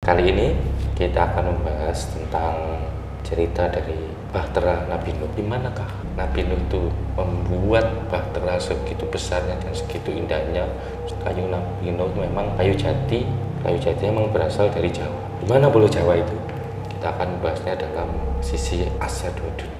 Kali ini kita akan membahas tentang cerita dari Bahtera Nabi Nuh. Di manakah Nabi Nuh itu membuat bahtera segitu besarnya dan segitu indahnya? Kayu Nabi Nuh memang kayu jati. Kayu jati memang berasal dari Jawa. Di mana Pulau Jawa itu? Kita akan membahasnya dalam sisi Asia Dua Dunia.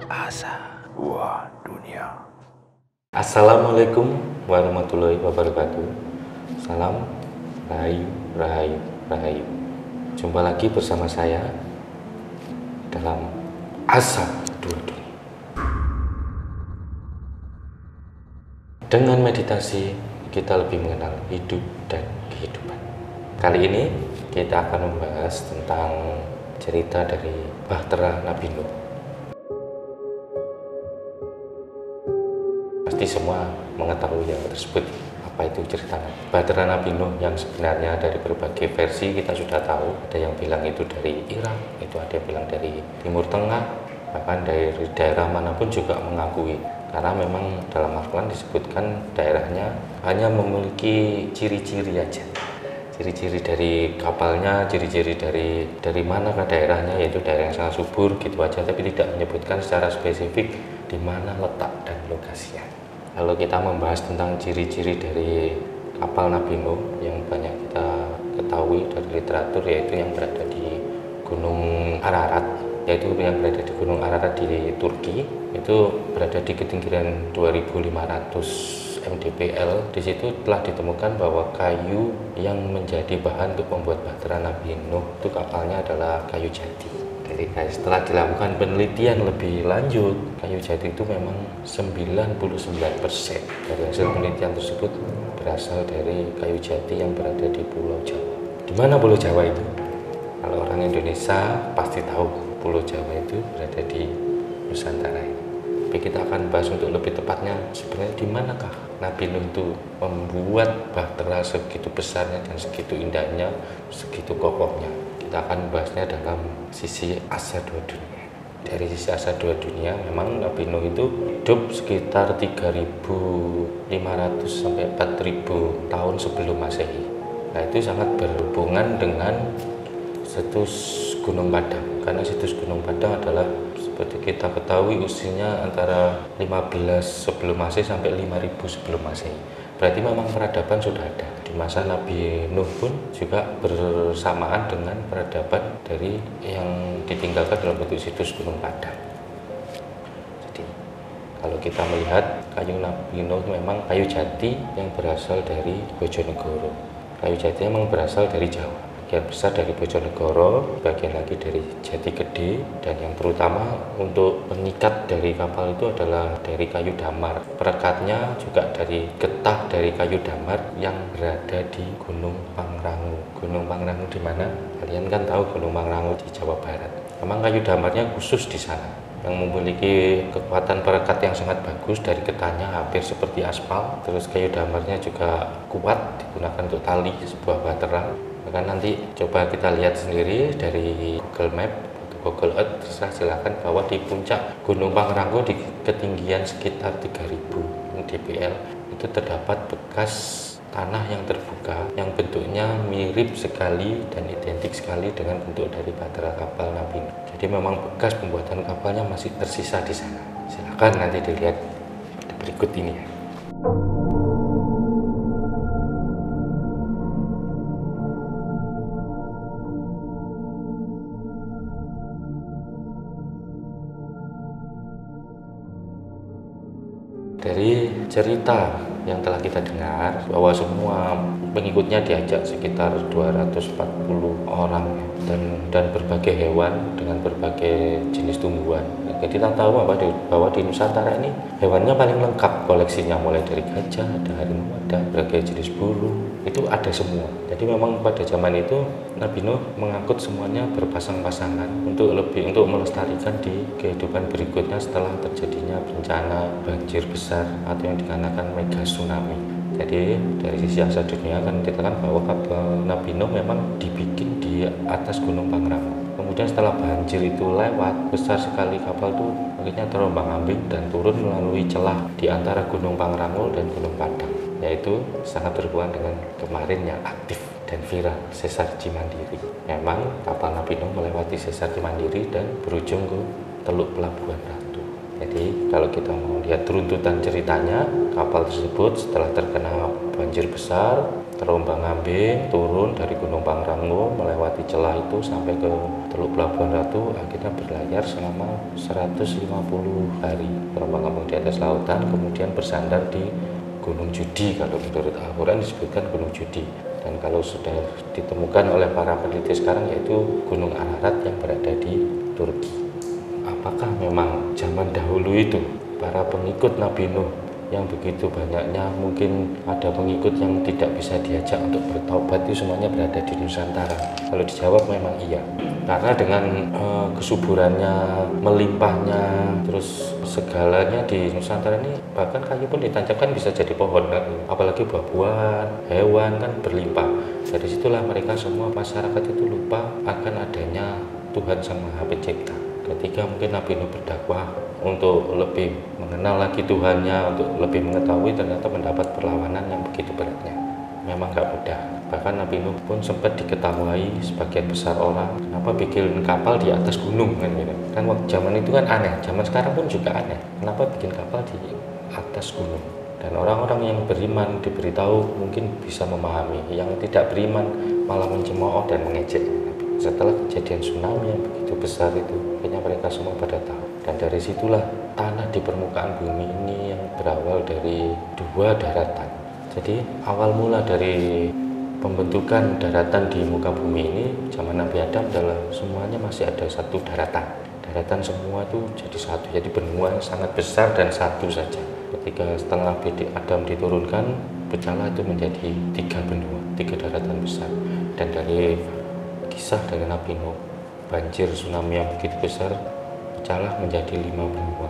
Asia Dua Dunia. Assalamualaikum warahmatullahi wabarakatuh. Salam Rahayu, Rahayu, Rahayu. Jumpa lagi bersama saya dalam Asia Dua Dunia. Dengan meditasi kita lebih mengenal hidup dan kehidupan. Kali ini kita akan membahas tentang cerita dari Bahtera Nabi Nuh. Pasti semua mengetahui yang tersebut. Apa itu cerita Bahtera Nabi Nuh yang sebenarnya dari berbagai versi kita sudah tahu. Ada yang bilang itu dari Irak, itu ada yang bilang dari Timur Tengah, bahkan dari daerah manapun juga mengakui. Karena memang dalam Al-Quran disebutkan daerahnya hanya memiliki ciri-ciri aja. Ciri-ciri dari kapalnya, ciri-ciri dari mana ke daerahnya, yaitu daerah yang sangat subur gitu aja, tapi tidak menyebutkan secara spesifik di mana letak dan lokasinya. Kalau kita membahas tentang ciri-ciri dari kapal Nabi Nuh yang banyak kita ketahui dari literatur, yaitu yang berada di Gunung Ararat, yaitu yang berada di Gunung Ararat di Turki, itu berada di ketinggian 2500 mdpl. Di situ telah ditemukan bahwa kayu yang menjadi bahan untuk membuat bahtera Nabi Nuh itu kapalnya adalah kayu jati. Jadi setelah dilakukan penelitian lebih lanjut, kayu jati itu memang 99% dari hasil penelitian tersebut berasal dari kayu jati yang berada di Pulau Jawa. Di mana Pulau Jawa itu? Kalau orang Indonesia pasti tahu Pulau Jawa itu berada di Nusantara ini. Tapi kita akan bahas untuk lebih tepatnya sebenarnya di manakah Nabi Nuh itu membuat bahtera segitu besarnya dan segitu indahnya, segitu kokohnya. Kita akan membahasnya dalam sisi Asia Dua Dunia. Dari sisi Asia Dua Dunia, memang Nabi Nuh itu hidup sekitar 3.500 sampai 4.000 tahun sebelum Masehi. Nah, itu sangat berhubungan dengan situs Gunung Padang, karena situs Gunung Padang adalah seperti kita ketahui usianya antara 15 sebelum Masehi sampai 5.000 sebelum Masehi. Berarti memang peradaban sudah ada. Di masa Nabi Nuh pun juga bersamaan dengan peradaban dari yang ditinggalkan dalam bentuk situs Gunung Padang. Jadi kalau kita melihat kayu Nabi Nuh memang kayu jati yang berasal dari Bojonegoro. Kayu jati memang berasal dari Jawa. Bagian besar dari Bojonegoro, bagian lagi dari Jati Gede, dan yang terutama untuk pengikat dari kapal itu adalah dari kayu damar. Perekatnya juga dari getah dari kayu damar yang berada di Gunung Pangrango. Gunung Pangrango di mana? Kalian kan tahu Gunung Pangrango di Jawa Barat. Memang kayu damarnya khusus di sana, yang memiliki kekuatan perekat yang sangat bagus. Dari getahnya hampir seperti aspal, terus kayu damarnya juga kuat, digunakan untuk tali sebuah bahtera. Maka nanti coba kita lihat sendiri dari Google Map atau Google Earth, terserah silakan, bahwa di puncak Gunung Pangrango di ketinggian sekitar 3.000 mdpl itu terdapat bekas tanah yang terbuka yang bentuknya mirip sekali dan identik sekali dengan bentuk dari bahtera kapal Nabi Nuh. Jadi memang bekas pembuatan kapalnya masih tersisa di sana. Silakan nanti dilihat berikut ini ya. Dari cerita yang telah kita dengar bahwa semua pengikutnya diajak sekitar 240 orang dan berbagai hewan dengan berbagai jenis tumbuhan. Jadi kita tahu bahwa di Nusantara ini hewannya paling lengkap koleksinya, mulai dari gajah, ada harimau, ada berbagai jenis burung, itu ada semua. Jadi memang pada zaman itu Nabi Nuh mengangkut semuanya berpasang-pasangan untuk melestarikan di kehidupan berikutnya setelah terjadinya bencana banjir besar atau yang dikatakan mega tsunami. Jadi dari sisi asal dunia kan dikatakan bahwa kapal Nabi Nuh memang dibikin di atas Gunung Pangrango. Kemudian setelah banjir itu lewat, besar sekali kapal itu akhirnya terombang-ambing dan turun melalui celah di antara Gunung Pangrango dan Gunung Padang, yaitu sangat berhubungan dengan kemarin yang aktif dan viral Sesar Cimandiri. Memang kapal Nabi Nuh melewati Sesar Cimandiri dan berujung ke Teluk Pelabuhan Ratu. Jadi kalau kita mau lihat runtutan ceritanya, kapal tersebut setelah terkena banjir besar, terombang-ambing, turun dari Gunung Pangrango, melewati celah itu sampai ke Teluk Pelabuhan Ratu, akhirnya berlayar selama 150 hari, terombang-ambing di atas lautan, kemudian bersandar di Gunung Judi. Kalau menurut Al-Quran disebutkan Gunung Judi, dan kalau sudah ditemukan oleh para peneliti sekarang yaitu Gunung Ararat yang berada di Turki. Apakah memang zaman dahulu itu para pengikut Nabi Nuh yang begitu banyaknya, mungkin ada pengikut yang tidak bisa diajak untuk bertaubat, itu semuanya berada di Nusantara? Kalau dijawab memang iya, karena dengan kesuburannya, melimpahnya, terus segalanya di Nusantara ini, bahkan kayu pun ditancapkan bisa jadi pohon, apalagi buah-buahan, hewan kan berlimpah. Dari situlah mereka semua masyarakat itu lupa akan adanya Tuhan Sang Maha Pencipta. Ketika mungkin Nabi Nuh berdakwah untuk lebih mengenal lagi Tuhannya, untuk lebih mengetahui, ternyata mendapat perlawanan yang begitu beratnya. Memang gak mudah. Bahkan Nabi Nuh pun sempat diketahui sebagian besar orang, kenapa bikin kapal di atas gunung kan gitu. Kan waktu zaman itu kan aneh, zaman sekarang pun juga aneh. Kenapa bikin kapal di atas gunung? Dan orang-orang yang beriman diberitahu mungkin bisa memahami, yang tidak beriman malah mencemooh dan mengejek. Setelah kejadian tsunami yang begitu besar itu, akhirnya mereka semua pada tahu. Dan dari situlah tanah di permukaan bumi ini yang berawal dari dua daratan. Jadi awal mula dari pembentukan daratan di muka bumi ini, zaman Nabi Adam adalah semuanya masih ada satu daratan. Daratan semua itu jadi satu, jadi benua yang sangat besar dan satu saja. Ketika setelah Nabi Adam diturunkan, pecahlah itu menjadi tiga benua, tiga daratan besar. Dan dari kisah dari Nabi Nuh, banjir tsunami yang begitu besar pecahlah menjadi 5 benua.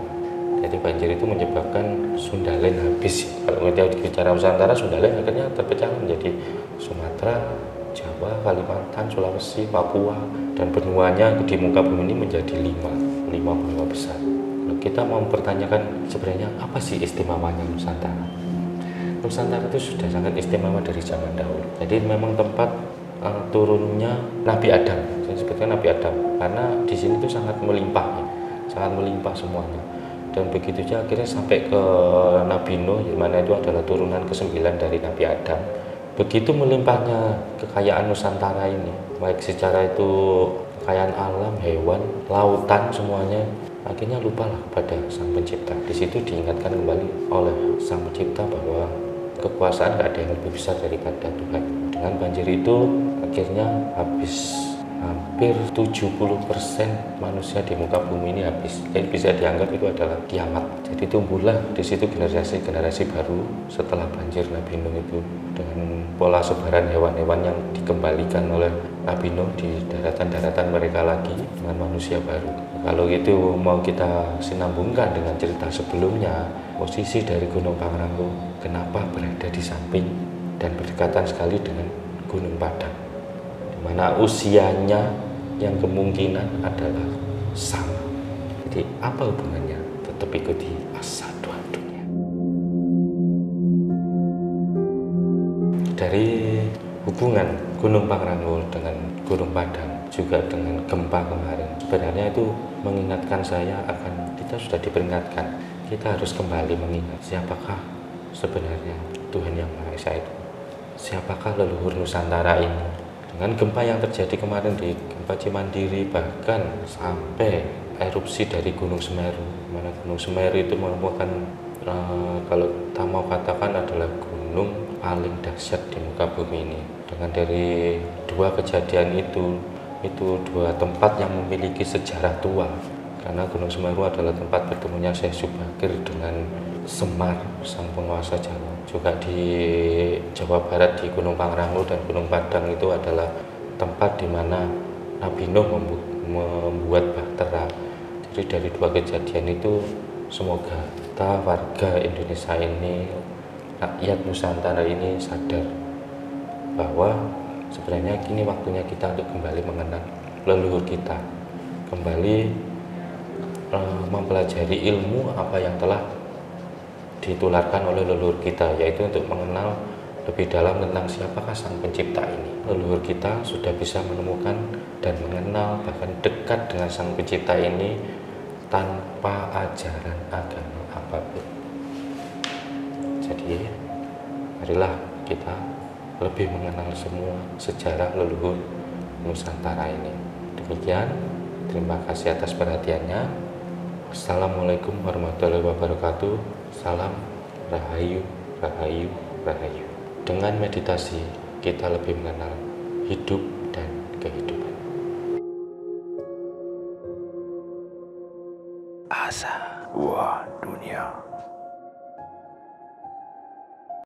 Jadi banjir itu menyebabkan Sundalen habis. Kalau kita bicara Nusantara, Sundalen akhirnya terpecah menjadi Sumatera, Jawa, Kalimantan, Sulawesi, Papua, dan benuanya di muka bumi ini menjadi 5 benua besar. Kalau kita mau mempertanyakan sebenarnya apa sih istimewanya Nusantara? Nusantara itu sudah sangat istimewa dari zaman dahulu. Jadi memang tempat turunnya Nabi Adam, saya sebutkan Nabi Adam, karena di sini tuh sangat melimpah, sangat melimpah semuanya. Dan begitu saja akhirnya sampai ke Nabi Nuh, di mana itu adalah turunan ke-9 dari Nabi Adam. Begitu melimpahnya kekayaan Nusantara ini, baik secara itu kekayaan alam, hewan, lautan, semuanya, akhirnya lupalah kepada Sang Pencipta. Di situ diingatkan kembali oleh Sang Pencipta bahwa kekuasaan gak ada yang lebih besar daripada Tuhan. Dengan banjir itu akhirnya habis hampir 70% manusia di muka bumi ini habis. Jadi bisa dianggap itu adalah kiamat. Jadi tumbuhlah di situ generasi baru setelah banjir Nabi Nuh itu, dengan pola sebaran hewan-hewan yang dikembalikan oleh Nabi Nuh di daratan-daratan mereka lagi dengan manusia baru. Kalau itu mau kita sinambungkan dengan cerita sebelumnya, posisi dari Gunung Pangrango kenapa berada di samping dan berdekatan sekali dengan Gunung Padang, di mana usianya yang kemungkinan adalah sama. Jadi apa hubungannya? Tetap ikuti Asadul Dunia. Dari hubungan Gunung Pangrango dengan Gunung Padang, juga dengan gempa kemarin, sebenarnya itu mengingatkan saya akan, kita sudah diperingatkan, kita harus kembali mengingat siapakah sebenarnya Tuhan Yang Maha Esa itu. Siapakah leluhur Nusantara ini? Dengan gempa yang terjadi kemarin di gempa Cimandiri, bahkan sampai erupsi dari Gunung Semeru, mana Gunung Semeru itu merupakan kalau kita mau katakan adalah gunung paling dahsyat di muka bumi ini. Dengan dari dua kejadian itu dua tempat yang memiliki sejarah tua, karena Gunung Semeru adalah tempat bertemunya Syekh Subakir dengan Semar, sang penguasa Jawa. Juga di Jawa Barat di Gunung Pangrango dan Gunung Padang itu adalah tempat di mana Nabi Nuh membuat bahtera. Jadi dari dua kejadian itu, semoga kita warga Indonesia ini rakyat Nusantara ini sadar bahwa sebenarnya kini waktunya kita untuk kembali mengenal leluhur kita, kembali mempelajari ilmu apa yang telah ditularkan oleh leluhur kita, yaitu untuk mengenal lebih dalam tentang siapakah sang pencipta ini. Leluhur kita sudah bisa menemukan dan mengenal, bahkan dekat dengan sang pencipta ini tanpa ajaran agama apapun. Jadi marilah kita lebih mengenal semua sejarah leluhur Nusantara ini. Demikian, terima kasih atas perhatiannya. Assalamualaikum warahmatullahi wabarakatuh. Salam Rahayu, Rahayu, Rahayu. Dengan meditasi, kita lebih mengenal hidup dan kehidupan. Asa. Wah, dunia.